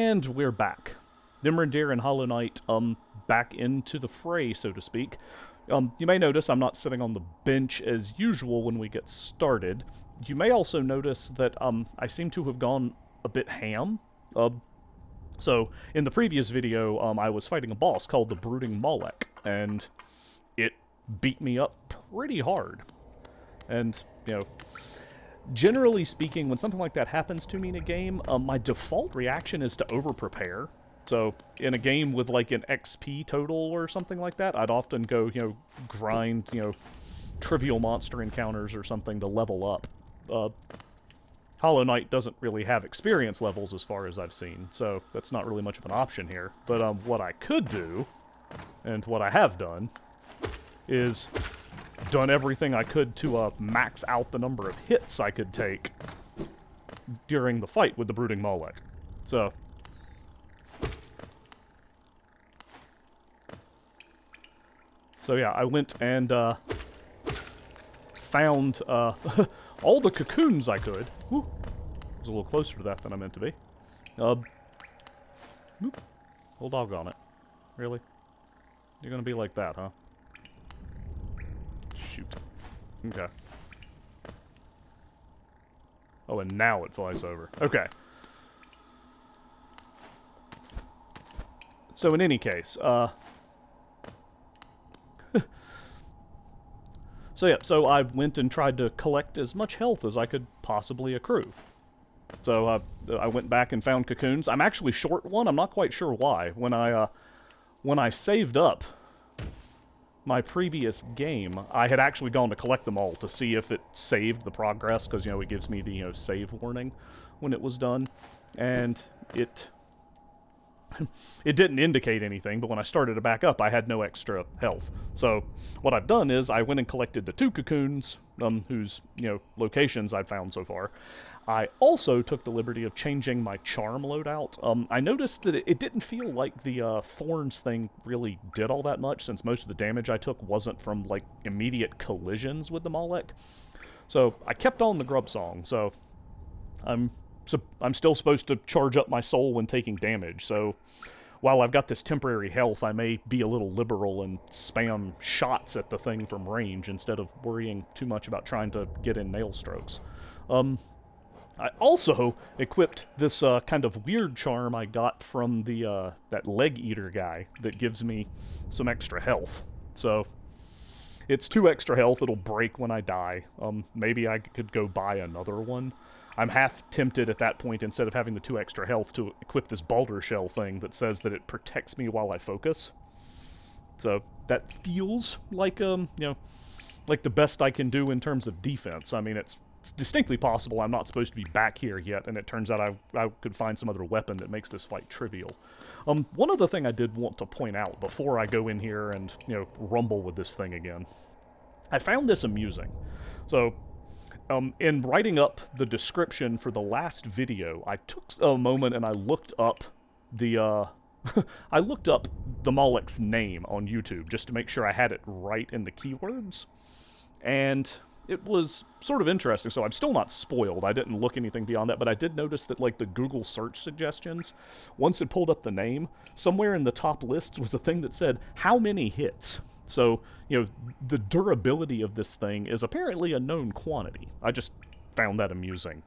And we're back. Nimrandir and Hollow Knight, back into the fray, so to speak. You may notice I'm not sitting on the bench as usual when we get started. You may also notice that, I seem to have gone a bit ham. So, in the previous video, I was fighting a boss called the Brooding Mawlek, and it beat me up pretty hard. And, you know, generally speaking, when something like that happens to me in a game, my default reaction is to overprepare. So, in a game with, like, an XP total or something like that, I'd often go, you know, grind, you know, trivial monster encounters or something to level up. Hollow Knight doesn't really have experience levels as far as I've seen, so that's not really much of an option here. But, what I could do, and what I have done, is done everything I could to, max out the number of hits I could take during the fight with the Brooding Mawlek. So yeah, I went and, found, all the cocoons I could. Whew. I was a little closer to that than I meant to be. Whoop. Whole dog on it. Really? You're gonna be like that, huh? Shoot. Okay. Oh, and now it flies over. Okay. So in any case, so I went and tried to collect as much health as I could possibly accrue. So I went back and found cocoons. I'm actually short one. I'm not quite sure why. When I saved up my previous game, I had actually gone to collect them all to see if it saved the progress, because, you know, it gives me the, you know, save warning when it was done, and it didn't indicate anything, but when I started to back up, I had no extra health. So what I've done is I went and collected the 2 cocoons, whose, you know, locations I've found so far. I also took the liberty of changing my charm loadout. I noticed that it didn't feel like the thorns thing really did all that much, since most of the damage I took wasn't from, like, immediate collisions with the Mawlek. So I kept on the grub song, so I'm still supposed to charge up my soul when taking damage, so while I've got this temporary health, I may be a little liberal and spam shots at the thing from range instead of worrying too much about trying to get in nail strokes. I also equipped this kind of weird charm I got from the that leg eater guy that gives me some extra health. So it's 2 extra health. It'll break when I die. Maybe I could go buy another one. I'm half tempted at that point, instead of having the 2 extra health, to equip this Boulder Shell thing that says that it protects me while I focus. So that feels like, you know, like the best I can do in terms of defense. I mean, it's distinctly possible I'm not supposed to be back here yet, and it turns out I could find some other weapon that makes this fight trivial. One other thing I did want to point out before I go in here and, you know, rumble with this thing again. I found this amusing. So, in writing up the description for the last video, I took a moment and I looked up the, I looked up the Mawlek's name on YouTube just to make sure I had it right in the keywords. And it was sort of interesting, so I'm still not spoiled. I didn't look anything beyond that, but I did notice that, like, the Google search suggestions, once it pulled up the name, somewhere in the top list was a thing that said, how many hits? So, you know, the durability of this thing is apparently a known quantity. I just found that amusing.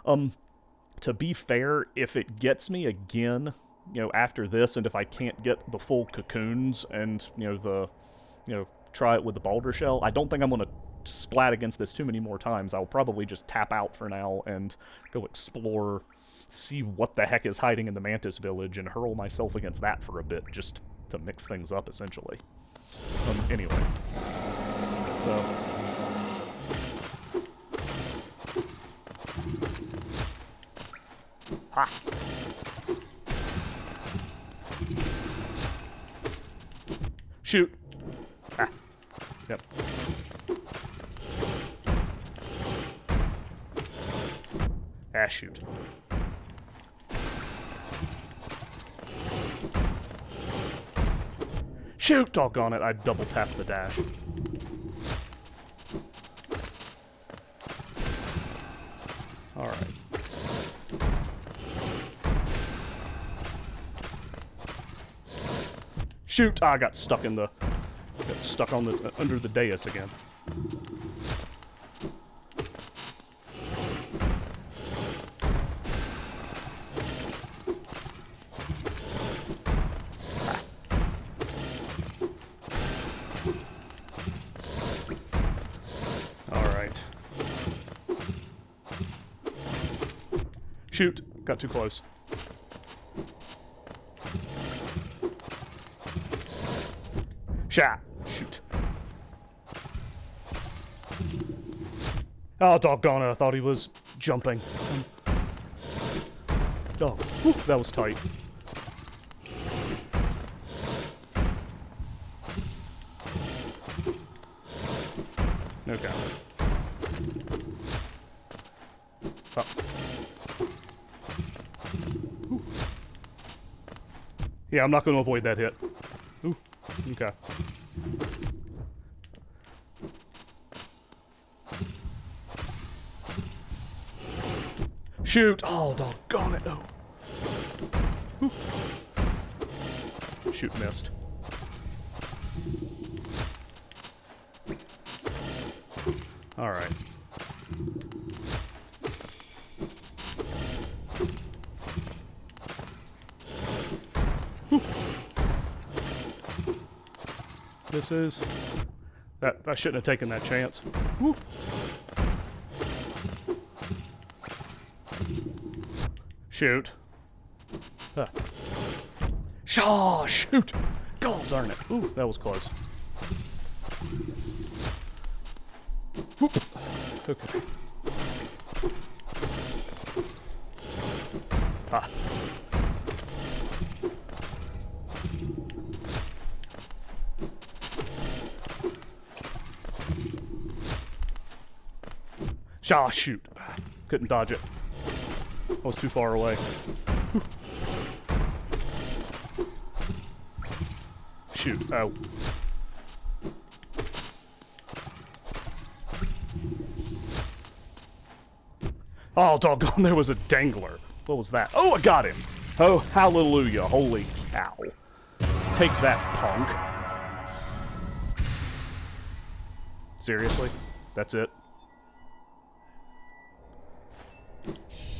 To be fair, if it gets me again, you know, after this, and if I can't get the full cocoons and, you know, try it with the Boulder Shell, I don't think I'm going to splat against this too many more times. I'll probably just tap out for now and go explore, see what the heck is hiding in the Mantis Village, and hurl myself against that for a bit, just to mix things up, essentially. Anyway. So. Ha! Shoot! Ah. Yep. Ah, shoot. Shoot! Doggone it, I double-tapped the dash. Alright. Shoot! Ah, I got stuck in the... Got stuck on the under the dais again. Alright. Shoot! Got too close. Shot! Shoot. Oh, doggone it, I thought he was jumping. Oh, whew, that was tight. Okay. Oh. Ooh. Yeah, I'm not going to avoid that hit. Ooh, okay. Shoot! Oh, doggone it! Oh. Ooh. Shoot, missed. All right. Whew. This is... That I shouldn't have taken that chance. Whew. Shoot. Shaw! Shoot! God darn it. Ooh, that was close. Whoop. Okay. Ah. Shaw! Shoot. Couldn't dodge it. I was too far away. Whew. Shoot. Oh. Oh, doggone, there was a dangler. What was that? Oh, I got him. Oh, hallelujah. Holy cow. Take that, punk. Seriously? That's it?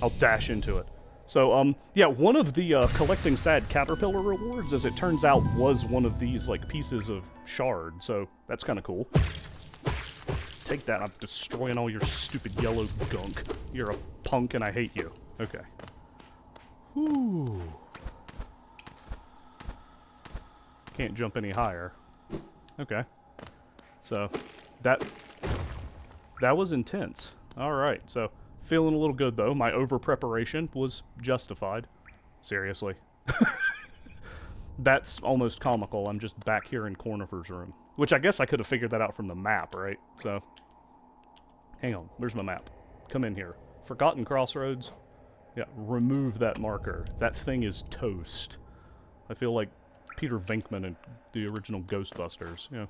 I'll dash into it. So, yeah, one of the collecting sad caterpillar rewards, as it turns out, was one of these, like, pieces of shard, so that's kind of cool. Take that, I'm destroying all your stupid yellow gunk. You're a punk and I hate you. Okay. Whew. Can't jump any higher. Okay. So, that was intense. Alright, so... Feeling a little good, though. My over-preparation was justified. Seriously. That's almost comical. I'm just back here in Cornifer's room. Which I guess I could have figured that out from the map, right? So, hang on. Where's my map? Come in here. Forgotten Crossroads? Yeah, remove that marker. That thing is toast. I feel like Peter Venkman in the original Ghostbusters. Yeah.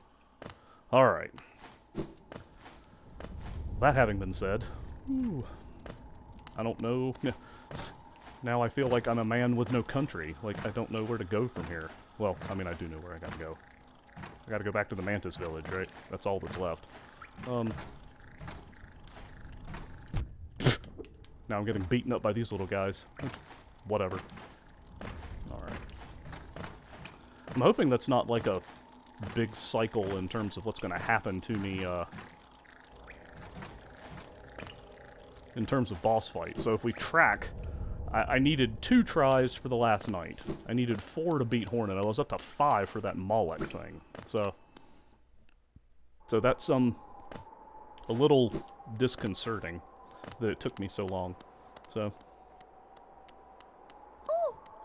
Alright. That having been said... Ooh. I don't know. Now I feel like I'm a man with no country. Like, I don't know where to go from here. Well, I mean, I do know where I gotta go. I gotta go back to the Mantis Village, right? That's all that's left. Now I'm getting beaten up by these little guys. Whatever. Alright. I'm hoping that's not like a big cycle in terms of what's gonna happen to me, in terms of boss fight. So if we track, I needed 2 tries for the last night. I needed 4 to beat Hornet. I was up to 5 for that Mawlek thing. So that's a little disconcerting that it took me so long. So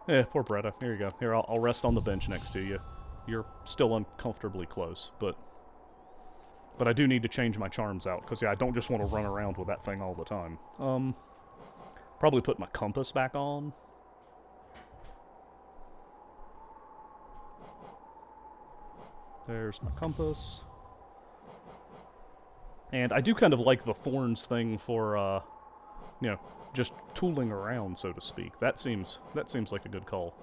yeah, poor Bretta. Here you go. Here, I'll rest on the bench next to you. You're still uncomfortably close, but I do need to change my charms out, because, yeah, I don't just want to run around with that thing all the time. Probably put my compass back on. There's my compass. And I do kind of like the thorns thing for, you know, just tooling around, so to speak. That seems like a good call.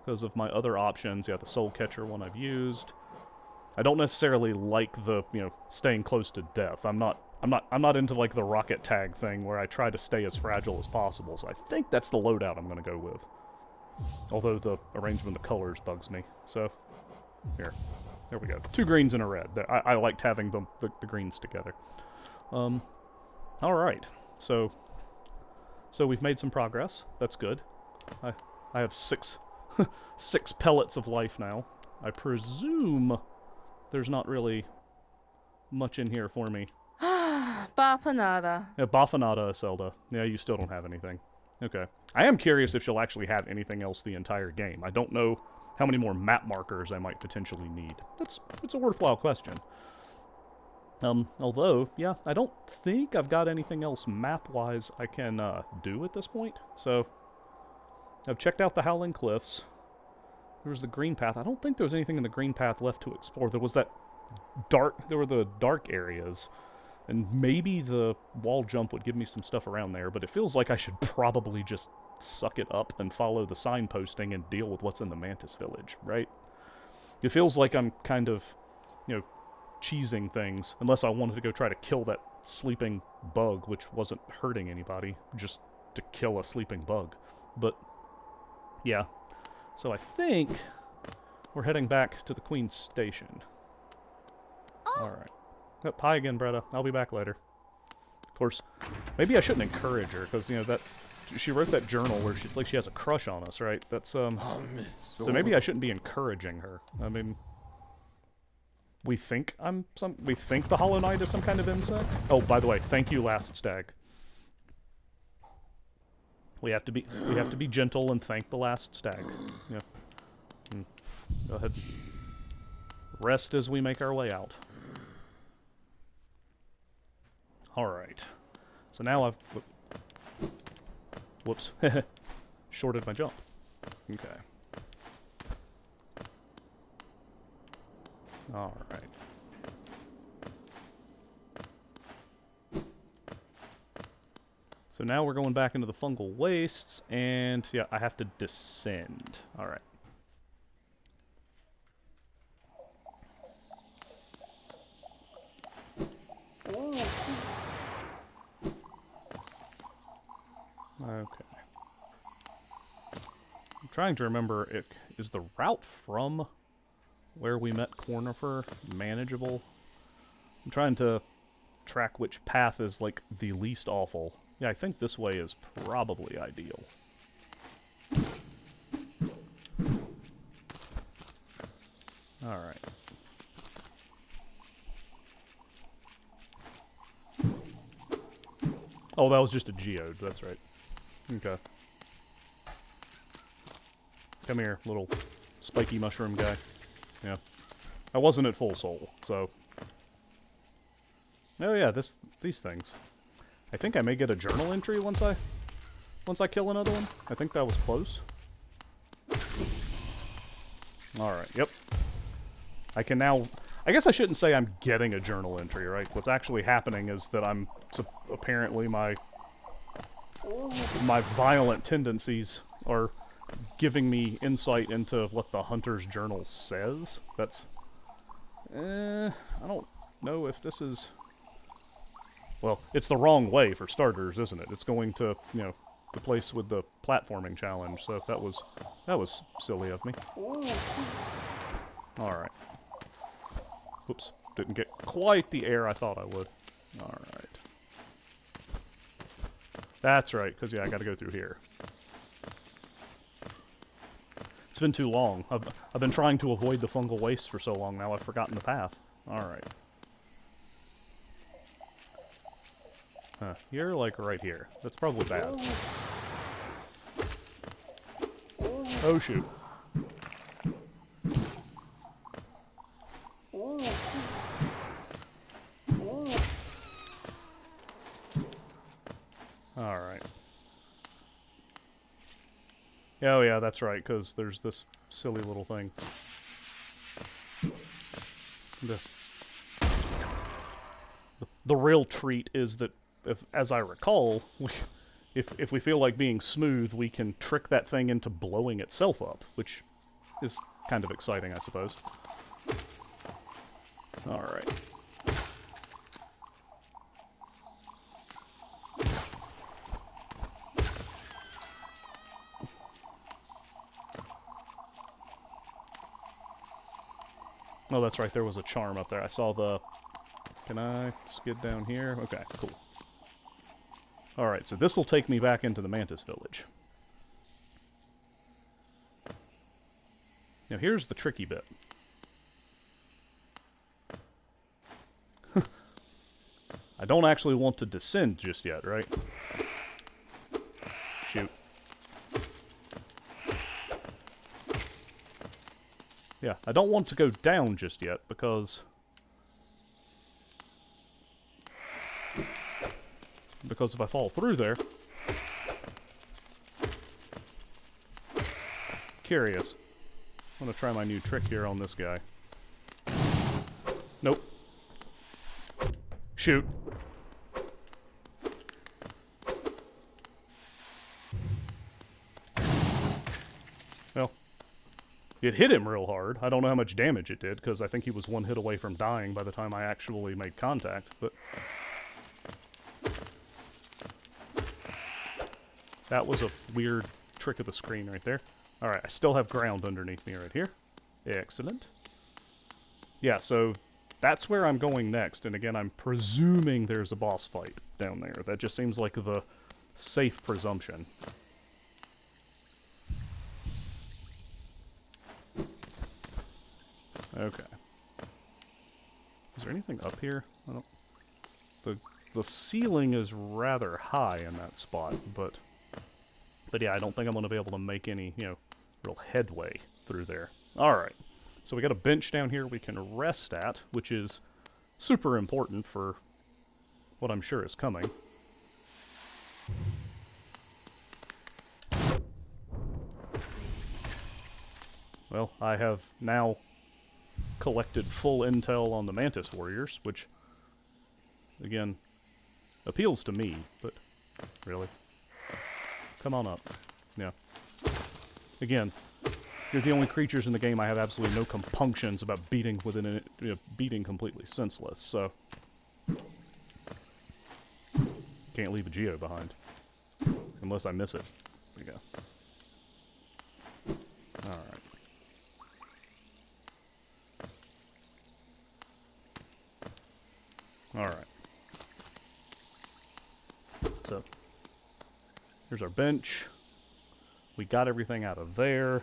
Because of my other options, yeah, the Soul Catcher one I've used. I don't necessarily like the, staying close to death. I'm not into like the rocket tag thing where I try to stay as fragile as possible. So I think that's the loadout I'm going to go with. Although the arrangement of colors bugs me. So there we go. 2 greens and a red. I liked having the greens together. All right. So we've made some progress. That's good. I have 6 pellets of life now. I presume there's not really much in here for me. Bapanada. Yeah, Bafanada, Zelda. Yeah, you still don't have anything. Okay. I am curious if she'll actually have anything else the entire game. I don't know how many more map markers I might potentially need. It's a worthwhile question. Although, yeah, I don't think I've got anything else map-wise I can do at this point. So, I've checked out the Howling Cliffs. There was the green path. I don't think there was anything in the green path left to explore. There were the dark areas. And maybe the wall jump would give me some stuff around there, but it feels like I should probably just suck it up and follow the signposting and deal with what's in the Mantis Village, right? It feels like I'm kind of, cheesing things, unless I wanted to go try to kill that sleeping bug, which wasn't hurting anybody, just to kill a sleeping bug. But, yeah. So I think we're heading back to the Queen's Station. Alright. Oh, hi again, Bretta. I'll be back later. Of course, maybe I shouldn't encourage her, because, that she wrote that journal where she's like she has a crush on us, right? That's, so maybe I shouldn't be encouraging her. I mean, we think the Hollow Knight is some kind of insect? Oh, by the way, thank you, Last Stag. We have to be gentle and thank the Last Stag. Yeah. Go ahead. Rest as we make our way out. Alright. So now I've... Whoops. Shorted my jump. Okay. Alright. So now we're going back into the Fungal Wastes, and yeah, I have to descend. Alright. Okay. I'm trying to remember, is the route from where we met Cornifer manageable? I'm trying to track which path is, like, the least awful. Yeah, I think this way is probably ideal. Alright. Oh, that was just a geode, that's right. Okay. Come here, little spiky mushroom guy. Yeah. I wasn't at full soul, so... Oh yeah, these things. I think I may get a journal entry once I kill another one. I think that was close. Alright, yep. I can now... I guess I shouldn't say I'm getting a journal entry, right? What's actually happening is that I'm... apparently my violent tendencies are giving me insight into what the Hunter's Journal says. That's... I don't know if this is... Well, it's the wrong way for starters, isn't it? It's going to, the place with the platforming challenge, so that was silly of me. Alright. Oops. Didn't get quite the air I thought I would. Alright. That's right, because, yeah, I gotta go through here. It's been too long. I've been trying to avoid the Fungal Wastes for so long now, I've forgotten the path. Alright. Huh. You're, like, right here. That's probably bad. Oh, shoot. Alright. Oh, yeah, that's right, because there's this silly little thing. The real treat is that, as I recall, if we feel like being smooth, we can trick that thing into blowing itself up, which is kind of exciting, I suppose. Alright. Oh, that's right, there was a charm up there. I saw the... Can I skid down here? Okay, cool. Alright, so this will take me back into the Mantis Village. Now here's the tricky bit. I don't actually want to descend just yet, right? Shoot. Yeah, I don't want to go down just yet, because if I fall through there... Curious. I'm gonna try my new trick here on this guy. Nope. Shoot. Well, it hit him real hard. I don't know how much damage it did, because I think he was one hit away from dying by the time I actually made contact, but... That was a weird trick of the screen right there. Alright, I still have ground underneath me right here. Excellent. Yeah, so that's where I'm going next, and again, I'm presuming there's a boss fight down there. That just seems like the safe presumption. Okay. Is there anything up here? I don't... The ceiling is rather high in that spot, but yeah, I don't think I'm going to be able to make any, real headway through there. Alright, so we got a bench down here we can rest at, which is super important for what I'm sure is coming. Well, I have now collected full intel on the Mantis Warriors, which, again, appeals to me, but really? Come on up. Yeah. Again, you're the only creatures in the game I have absolutely no compunctions about beating beating completely senseless, so... Can't leave a Geo behind. Unless I miss it. There you go. Alright. Alright. So, here's our bench. We got everything out of there.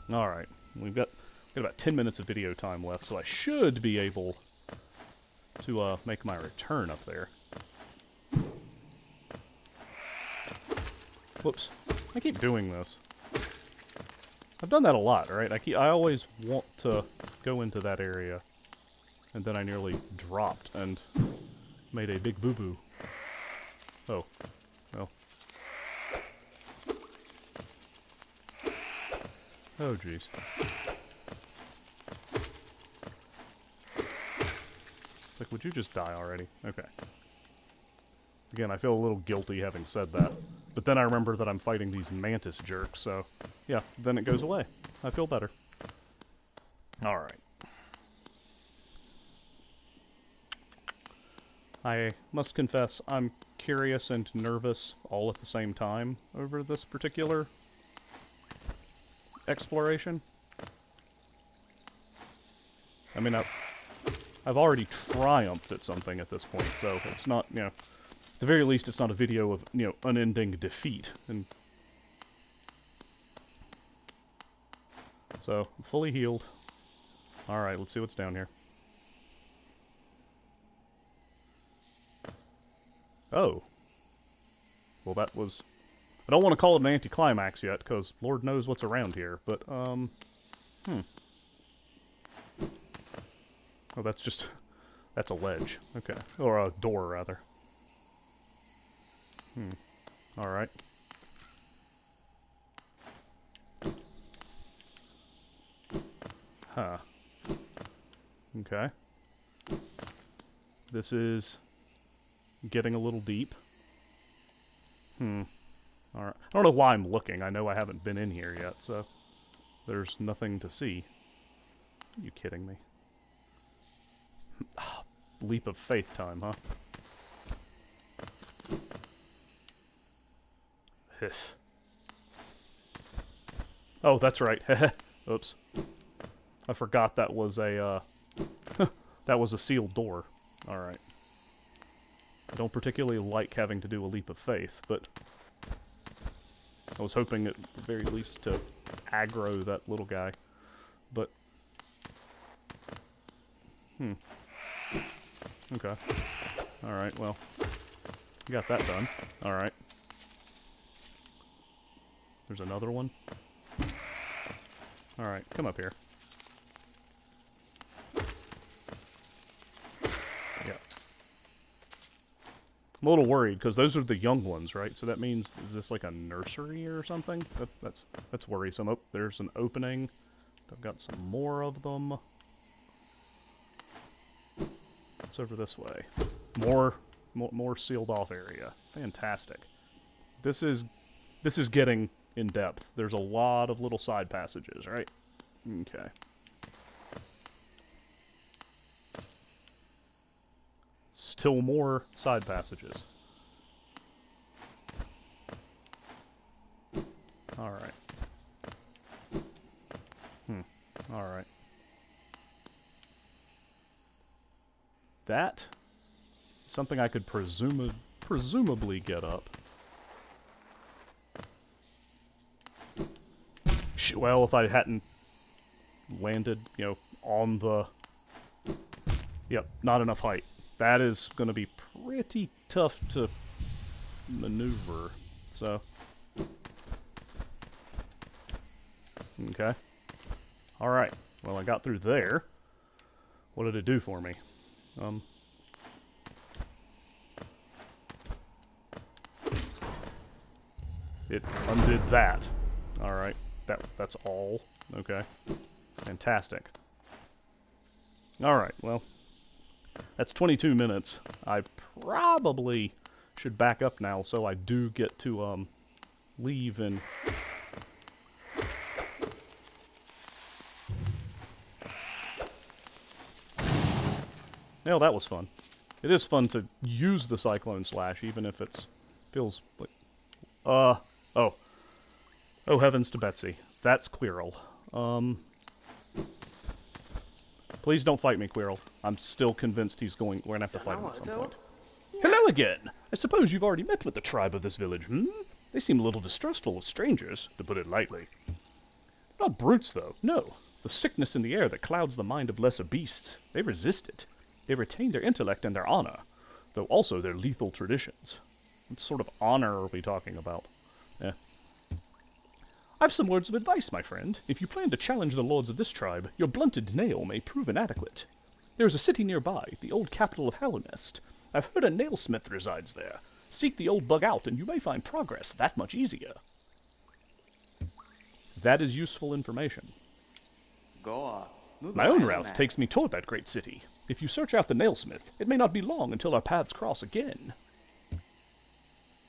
Alright, we've got about 10 minutes of video time left, so I should be able to make my return up there. Whoops. I keep doing this. I've done that a lot, right? I always want to go into that area, and then I nearly dropped and made a big boo-boo. Oh. Well. Oh, jeez. It's like, would you just die already? Okay. Again, I feel a little guilty having said that. But then I remember that I'm fighting these mantis jerks, so... Yeah, then it goes away. I feel better. Alright. I must confess, I'm curious and nervous all at the same time over this particular exploration. I mean, I've already triumphed at something at this point, so it's not, at the very least, it's not a video of, unending defeat. And so, I'm fully healed. Alright, let's see what's down here. Oh. Well, that was... I don't want to call it an anticlimax yet, because Lord knows what's around here, but, Oh, that's just... That's a ledge. Okay. Or a door, rather. Alright. Huh. Okay. This is getting a little deep. Alright. I don't know why I'm looking. I know I haven't been in here yet, so there's nothing to see. Are you kidding me? Leap of faith time, huh? Hiss. Oh, that's right. Oops. I forgot that was a, that was a sealed door. Alright. I don't particularly like having to do a leap of faith, but I was hoping at the very least to aggro that little guy. But... Okay. Alright, well. You got that done. Alright. There's another one. Alright, come up here. Yeah. I'm a little worried, because those are the young ones, right? So that means, is this like a nursery or something? That's worrisome. Oh, there's an opening. I've got some more of them. It's over this way. More sealed off area. Fantastic. This is getting in depth. There's a lot of little side passages, right? Okay. Still more side passages. Alright. Alright. That is something I could presumably get up. Well, if I hadn't landed, you know, on the... Yep, not enough height. That is going to be pretty tough to maneuver, so... Okay. Alright, well I got through there. What did it do for me? It undid that. Alright. That's all. Okay. Fantastic. Alright, well. That's 22 minutes. I probably should back up now so I do get to, leave and... Well, that was fun. It is fun to use the Cyclone Slash, even if it's... feels like... Oh. Oh, heavens to Betsy. That's Quirrel. Please don't fight me, Quirrel. I'm still convinced we're gonna have to fight him at some point. Hello again! I suppose you've already met with the tribe of this village, They seem a little distrustful of strangers, to put it lightly. Not brutes, though. No. The sickness in the air that clouds the mind of lesser beasts. They resist it. They retain their intellect and their honor, though also their lethal traditions. What sort of honor are we talking about? I've some words of advice, my friend. If you plan to challenge the lords of this tribe, your blunted nail may prove inadequate. There is a city nearby, the old capital of Hallownest. I've heard a nailsmith resides there. Seek the old bug out, and you may find progress that much easier. That is useful information. My own route takes me toward that great city. If you search out the nailsmith, it may not be long until our paths cross again.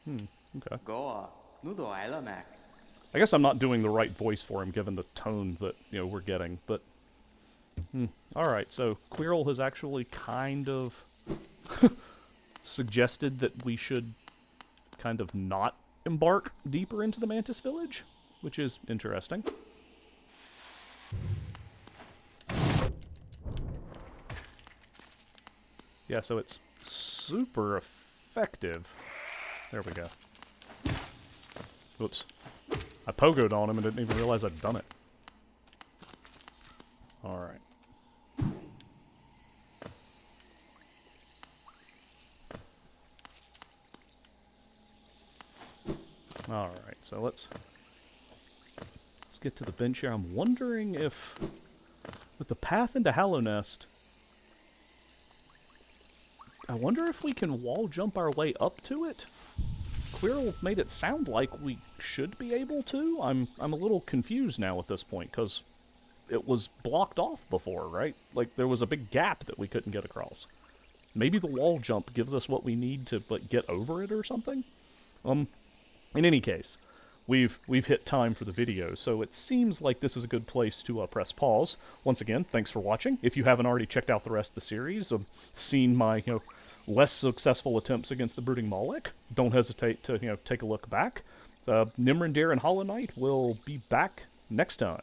Okay. I guess I'm not doing the right voice for him, given the tone that, you know, we're getting, but... Alright, so Quirrel has actually kind of suggested that we should kind of not embark deeper into the Mantis Village, which is interesting. Yeah, so it's super effective. There we go. Whoops. I pogoed on him and didn't even realize I'd done it. Alright. Alright, so let's get to the bench here. I'm wondering if, with the path into Hallownest, I wonder if we can wall jump our way up to it? Quirrel made it sound like we should be able to. I'm a little confused now at this point, because it was blocked off before, right? Like, there was a big gap that we couldn't get across. maybe the wall jump gives us what we need to like get over it or something. In any case, we've hit time for the video, so it seems like this is a good place to press pause. Once again, thanks for watching. If you haven't already checked out the rest of the series, seen my less successful attempts against the Brooding Mawlek, don't hesitate to take a look back. Nimrandir and Hollow Knight will be back next time.